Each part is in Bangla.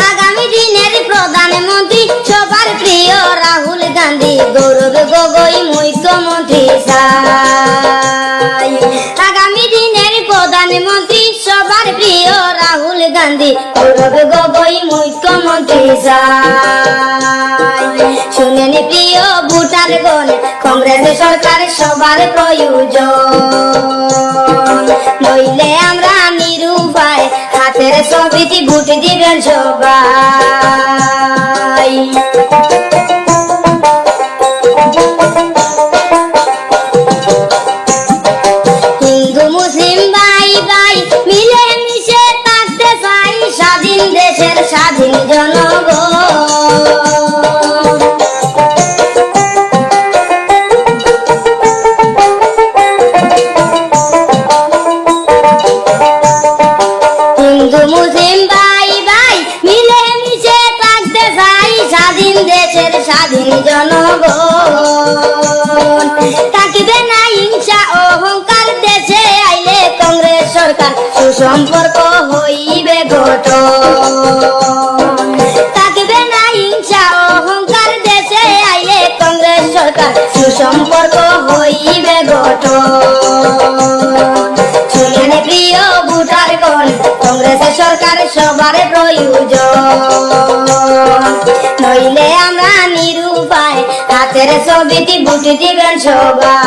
আগামী দিনের প্রধানমন্ত্রী সবার প্রিয় রাহুল গান্ধী, গৌরব গগৈ মুখ্যমন্ত্রী চাই। আগামী দিনের প্রধানমন্ত্রী সবার প্রিয় রাহুল গান্ধী, গৌরব গগৈ মুখ্যমন্ত্রী চাই। শুনেন প্রিয় ভোটারগণ, কংগ্রেস সরকার সবার প্রয়োজন, নইলে আমরা নিরুপায়, হাতের ছবিতে ভোট দিবেন সবাই। হিন্দু মুসলিম ভাই ভাই মিলে মিশে থাকতে চাই, স্বাধীন দেশের স্বাধীন জনগণ। হিন্দু মুসলিম ভাই ভাই মিলে মিশে থাকতে চাই, স্বাধীন দেশের স্বাধীন জনগণ। থাকিবে না হিংসা অহংকার, দেশে আইলে কংগ্রেস সরকার সুসম্পর্ক হইবে গঠন। থাকিবে না হিংসা অহংকার, দেশে আইলে কংগ্রেস সরকার সুসম্পর্ক হইবে গঠন। শুনেন প্রিয় ভোটারগণ, কংগ্রেস সরকার সবার প্রয়োজন, নইলে আমরা নিরুপায়, হাতের ছবিতে ভোট দিবেন সবাই।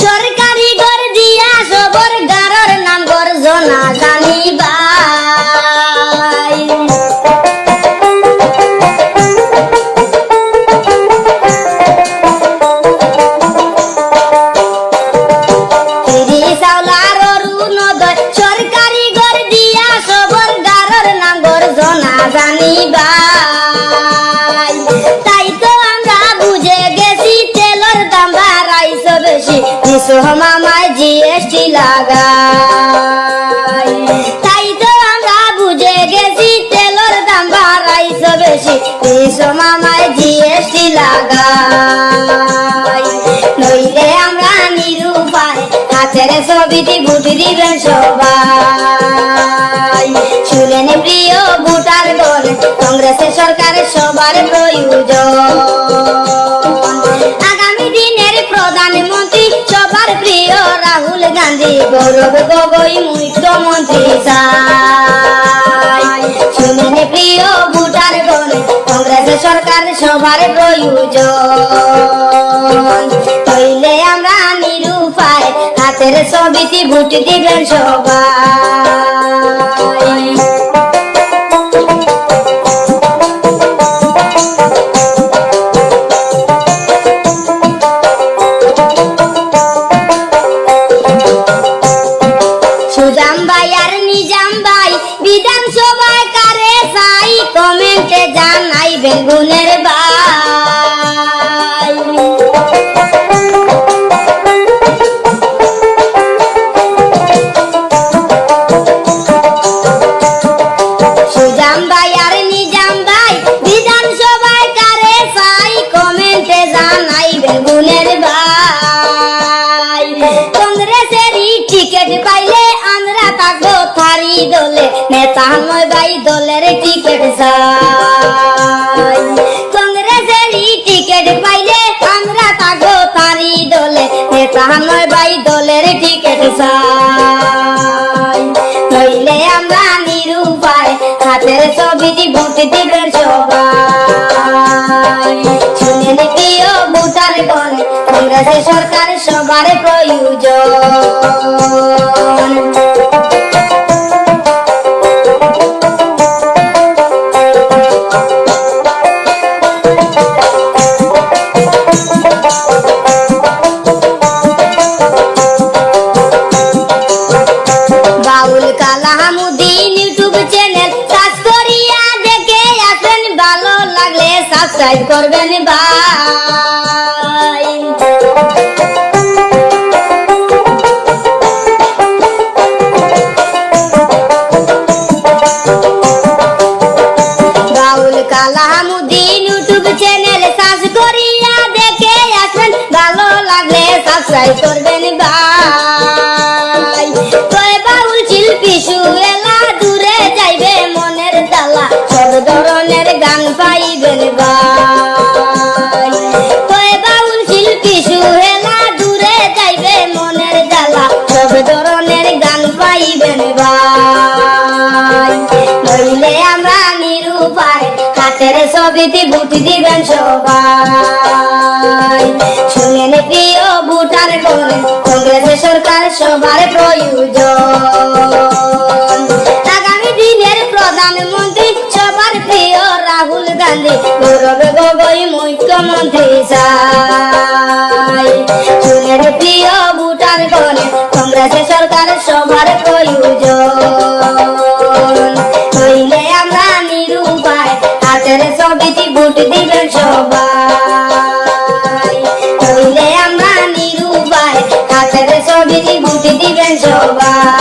সরকারি ঘর দিয়া সবর গারর নাম গর্জনা জানি ভাই। সরকারি ঘর দিয়া সবর গারর নাম গর্জনা জানি ভাই। তাই তো আমরা বুঝে গেছি তেলর দাম বাড়াইছে বেশি, মামায় জিএসটি লাগাই। তাই তো আমরা বুঝে গেছি তেলর দাম বাড়াইছে বেশি, মামায় জিএসটি লাগাই। নইলে আমরা নিরুপায়, হাতের ছবিতে ভোট দিবেন সবাই। শুনেন প্রিয় ভোটারগণ, কংগ্রেস সরকার সবার প্রয়োজন, আগামী দিনের প্রধানমন্ত্রী সবার প্রিয় রাহুল গান্ধী, গৌরব গগৈ মুখ্যমন্ত্রী চাই। শুনেন প্রিয় ভোটারগণ, কংগ্রেস সরকার সবার প্রয়োজন, নইলে আমরা নিরুপায়, হাতের ছবিতে ভোট দিবেন সবাই। সুজাম ভাই আর নিজাম ভাই বিধানসভায় কারে চাই, কমেন্টে জানাইবেন গুণের ভাই। সুজাম ভাই আর নিজাম ভাই বিধানসভায় কারে চাই, কমেন্টে জানাইবেন গুণের ভাই। কংগ্রেসেরই টিকিট পাইলে আমরা থাকবো থারি দলে, নেতা নয় ভাই দলের টিকিট চাই। কংগ্রেসেরই টিকিট পাইলে আমরা থাকবো থারি দলে, নেতা নয় ভাই দলের টিকিট চাই। নইলে আমরা নিরুপায়, হাতের ছবিতে ভোট দিবেন সবাই। শুনেন প্রিয় ভোটারগণ, কংগ্রেস সরকার সবার প্রয়োজন। বাউল কালামুদ্দিন ইউটিউব চ্যানেল সার্চ করিয়া দেখে আসেন, ভালো লাগলে সাবস্ক্রাইব করবেন ভাই। সবিতি ভোট দিবেন সবাই। শুনেন প্রিয় ভোটার গণ, কংগ্রেসের সরকার সবার প্রয়োজন। আগামী দিনের প্রধানমন্ত্রী সবার প্রিয় রাহুল গান্ধী, গৌরব গগৈ মুখ্যমন্ত্রী চাই। শুনেন প্রিয় ভোটার গণ, কংগ্রেসের সরকার সবার প্রয়োজন। নইলে আমরা নিরুপায়, হাতের ছবিতে ভোট দিবেন সবাই। নইলে আমরা নিরুপায়, হাতের ছবিতে ভোট দিবেন সবাই।